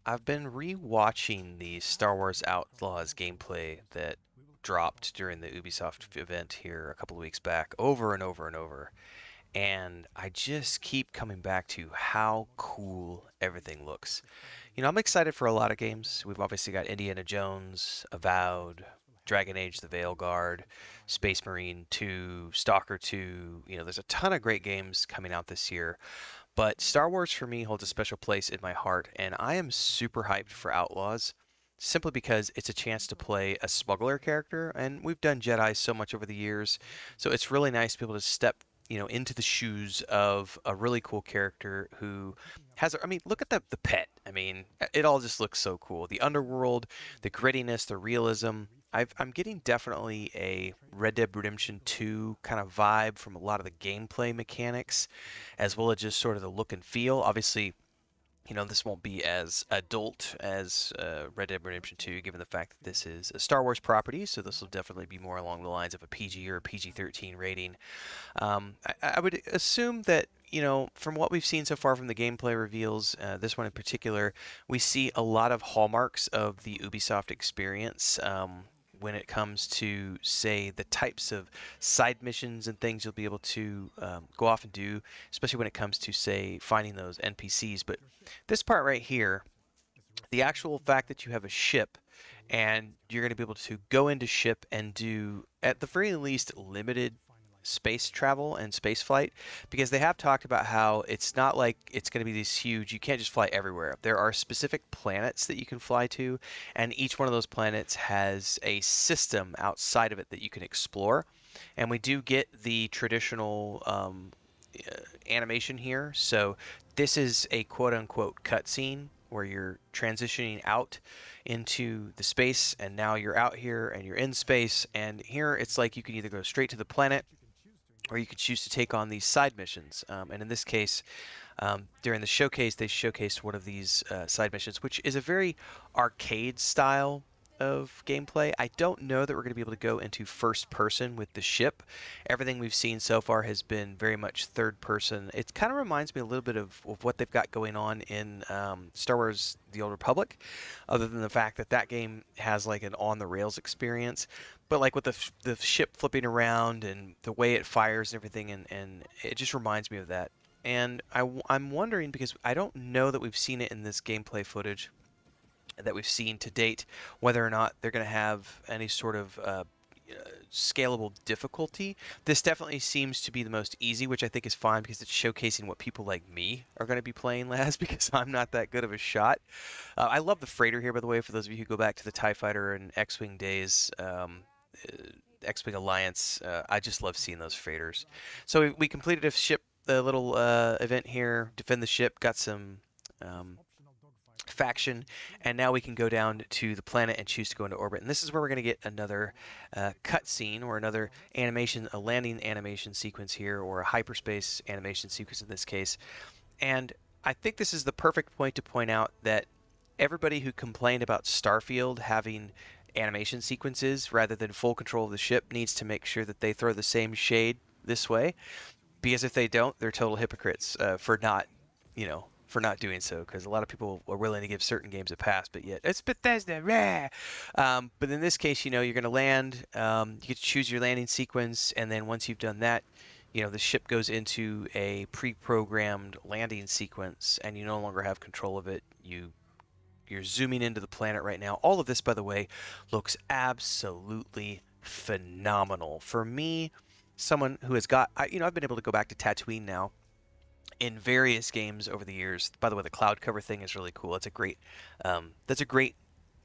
I've been re-watching the Star Wars Outlaws gameplay that dropped during the Ubisoft event here a couple of weeks back over and over and over. And I just keep coming back to how cool everything looks. I'm excited for a lot of games. We've obviously got Indiana Jones, Avowed, Dragon Age: The Veilguard, Space Marine 2, Stalker 2. There's a ton of great games coming out this year. But Star Wars for me holds a special place in my heart, and I am super hyped for Outlaws simply because it's a chance to play a smuggler character, and we've done Jedi so much over the years, so it's really nice to be able to step into the shoes of a really cool character who has, I mean, look at the pet. I mean, it all just looks so cool. The underworld, the grittiness, the realism. I'm getting definitely a Red Dead Redemption 2 kind of vibe from a lot of the gameplay mechanics, as well as just sort of the look and feel. Obviously, this won't be as adult as Red Dead Redemption 2, given the fact that this is a Star Wars property, so this will definitely be more along the lines of a PG or a PG-13 rating. I would assume that, from what we've seen so far from the gameplay reveals, this one in particular, we see a lot of hallmarks of the Ubisoft experience. When it comes to, say, the types of side missions and things you'll be able to go off and do, especially when it comes to, say, finding those NPCs. But this part right here, the actual fact that you have a ship and you're going to be able to go into ship and do, at the very least, limited space travel and space flight, because they have talked about how it's not like it's going to be this huge, you can't just fly everywhere. There are specific planets that you can fly to, and each one of those planets has a system outside of it that you can explore. And we do get the traditional animation here. So this is a quote unquote cutscene where you're transitioning out into the space, and now you're out here and you're in space. And here it's like you can either go straight to the planet, or you could choose to take on these side missions. And in this case, during the showcase, they showcased one of these side missions, which is a very arcade style of gameplay. I don't know that we're going to be able to go into first person with the ship. Everything we've seen so far has been very much third person. It kind of reminds me a little bit of what they've got going on in Star Wars: The Old Republic, other than the fact that that game has like an on the rails experience. But like with the ship flipping around and the way it fires and everything, and it just reminds me of that. And I'm wondering, because I don't know that we've seen it in this gameplay footage that we've seen to date, whether or not they're going to have any sort of scalable difficulty. This definitely seems to be the most easy, which I think is fine because it's showcasing what people like me are going to be playing as, because I'm not that good of a shot. I love the freighter here, by the way, for those of you who go back to the TIE Fighter and X-Wing days. X-Wing Alliance, I just love seeing those freighters. So we completed a ship, the little event here, defend the ship, got some um, faction, and now we can go down to the planet and choose to go into orbit. And this is where we're going to get another cutscene, or another animation, a landing animation sequence here, or a hyperspace animation sequence in this case. And I think this is the perfect point to point out that everybody who complained about Starfield having animation sequences rather than full control of the ship needs to make sure that they throw the same shade this way, because if they don't, they're total hypocrites for not doing so, because a lot of people are willing to give certain games a pass, but yet it's Bethesda, rah! But in this case, you're going to land. You get to choose your landing sequence, and then once you've done that, the ship goes into a pre-programmed landing sequence, and you no longer have control of it. You're zooming into the planet right now. All of this, by the way, looks absolutely phenomenal. For me, someone who has got, I've been able to go back to Tatooine now in various games over the years. By the way, the cloud cover thing is really cool. That's a great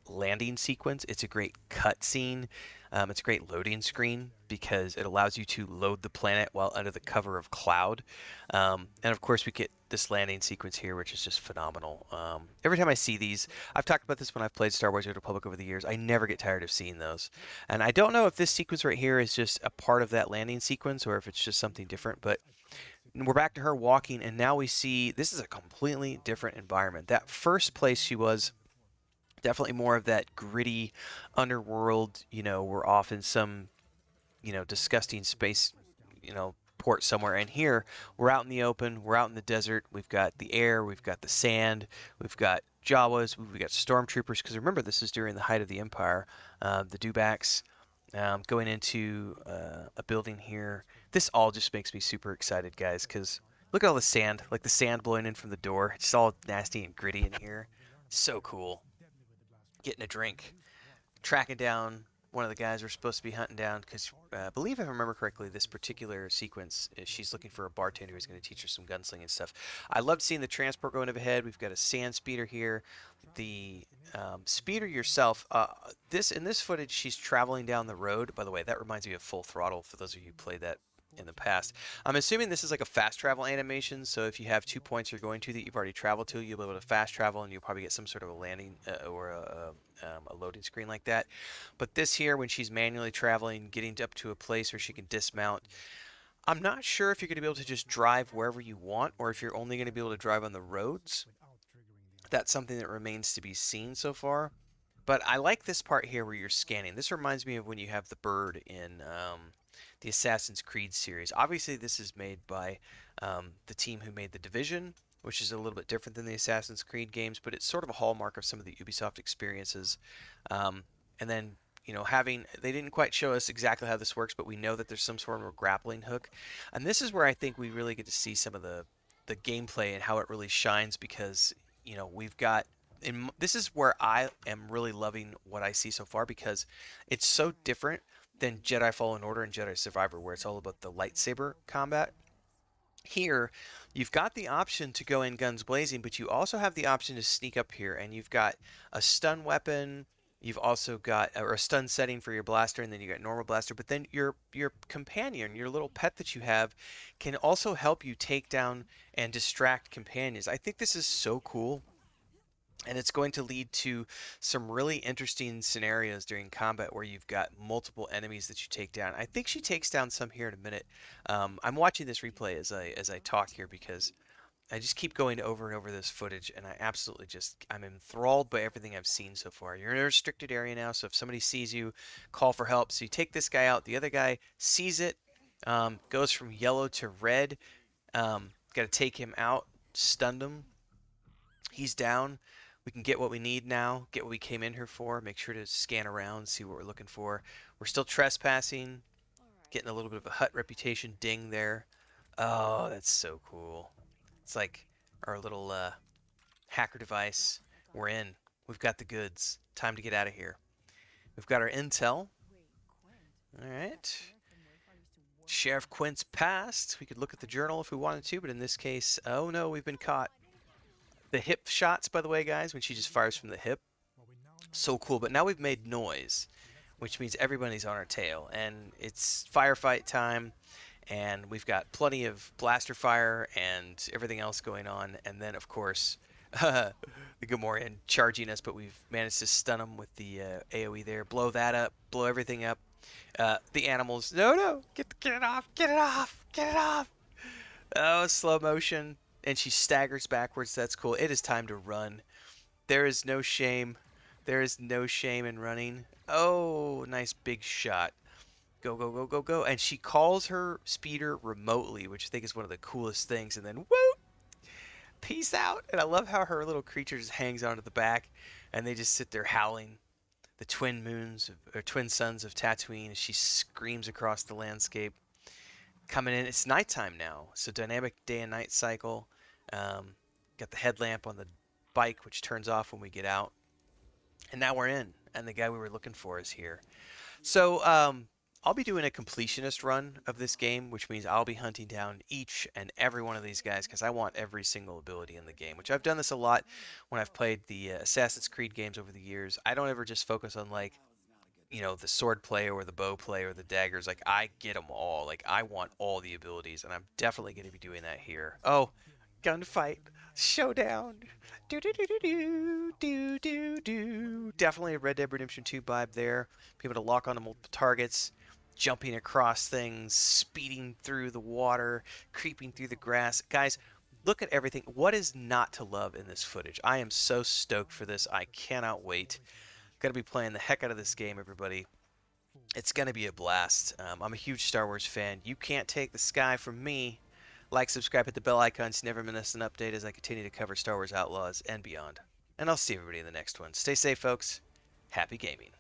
landing sequence. It's a great cutscene. It's a great loading screen because it allows you to load the planet while under the cover of cloud. And of course, we get this landing sequence here, which is just phenomenal. Every time I see these, I've talked about this when I've played Star Wars: Old Republic over the years. I never get tired of seeing those. And I don't know if this sequence right here is just a part of that landing sequence or if it's just something different, but we're back to her walking, and now we see this is a completely different environment. That first place she was, definitely more of that gritty underworld. We're off in some, disgusting space, port somewhere. And here, we're out in the open, we're out in the desert. We've got the air, we've got the sand, we've got Jawas. We got stormtroopers because remember this is during the height of the Empire. The dewbacks going into a building here. This all just makes me super excited, guys, because look at all the sand, like the sand blowing in from the door. It's all nasty and gritty in here. So cool. Getting a drink, tracking down one of the guys we're supposed to be hunting down because I believe if I remember correctly, this particular sequence, she's looking for a bartender who's going to teach her some gunslinging stuff. I loved seeing the transport going ahead. We've got a sand speeder here. The speeder yourself, in this footage, she's traveling down the road. By the way, that reminds me of Full Throttle for those of you who played that in the past. I'm assuming this is like a fast travel animation, so if you have 2 points you're going to that you've already traveled to, you'll be able to fast travel and you'll probably get some sort of a landing or a loading screen like that. But this here, when she's manually traveling, getting up to a place where she can dismount, I'm not sure if you're going to be able to just drive wherever you want or if you're only going to be able to drive on the roads. That's something that remains to be seen so far. But I like this part here where you're scanning. This reminds me of when you have the bird in the Assassin's Creed series. Obviously, this is made by the team who made The Division, which is a little bit different than the Assassin's Creed games, but it's sort of a hallmark of some of the Ubisoft experiences. And then, they didn't quite show us exactly how this works, but we know that there's some sort of a grappling hook. And this is where I think we really get to see some of the gameplay and how it really shines because, we've got this is where I am really loving what I see so far because it's so different than Jedi Fallen Order and Jedi Survivor, where it's all about the lightsaber combat. Here, you've got the option to go in guns blazing, but you also have the option to sneak up here, and you've got a stun weapon. You've also got a stun setting for your blaster, and then you got normal blaster. But then your companion, your little pet that you have, can also help you take down and distract companions. I think this is so cool and it's going to lead to some really interesting scenarios during combat where you've got multiple enemies that you take down. I think she takes down some here in a minute. I'm watching this replay as I talk here because I just keep going over and over this footage, and I'm enthralled by everything I've seen so far. You're in a restricted area now, so if somebody sees you, call for help. So you take this guy out. The other guy sees it, goes from yellow to red. Got to take him out, stunned him. He's down. We can get what we need now, get what we came in here for, make sure to scan around, see what we're looking for. We're still trespassing, getting a little bit of a hut reputation ding there. Oh, that's so cool. It's like our little hacker device. We're in. We've got the goods. Time to get out of here. We've got our intel. All right. Sheriff Quint's passed. We could look at the journal if we wanted to, but in this case, oh no, we've been caught. The hip shots, by the way, guys, when she just fires from the hip, so cool. But now we've made noise, which means everybody's on our tail, and it's firefight time, and we've got plenty of blaster fire and everything else going on. And then, of course, the Gamorrean charging us, but we've managed to stun them with the AoE there. Blow that up, blow everything up. The animals, no, get it off, get it off, get it off. Oh, slow motion. And she staggers backwards. That's cool. It is time to run. There is no shame. There is no shame in running. Oh, nice big shot. Go, go, go, go, go. And she calls her speeder remotely, which I think is one of the coolest things. And then, woo! Peace out. And I love how her little creature just hangs onto the back. And they just sit there howling. The twin sons of Tatooine as she screams across the landscape. Coming in. It's nighttime now. So dynamic day and night cycle. Got the headlamp on the bike, which turns off when we get out. And now we're in, and the guy we were looking for is here. So I'll be doing a completionist run of this game, which means I'll be hunting down each and every one of these guys because I want every single ability in the game, which I've done this a lot when I've played the Assassin's Creed games over the years. I don't ever just focus on like the sword play or the bow play or the daggers. Like, I get them all. Like, I want all the abilities, and I'm definitely going to be doing that here. Oh, gunfight, showdown, do do do do do do do do. Definitely a Red Dead Redemption 2 vibe there. Be able to lock onto multiple targets, jumping across things, speeding through the water, creeping through the grass. Guys, look at everything. What is not to love in this footage? I am so stoked for this. I cannot wait. Going to be playing the heck out of this game, everybody. It's going to be a blast. I'm a huge Star Wars fan. You can't take the sky from me. Like, subscribe, hit the bell icon so you never miss an update as I continue to cover Star Wars Outlaws and beyond. and I'll see everybody in the next one. Stay safe, folks. Happy gaming.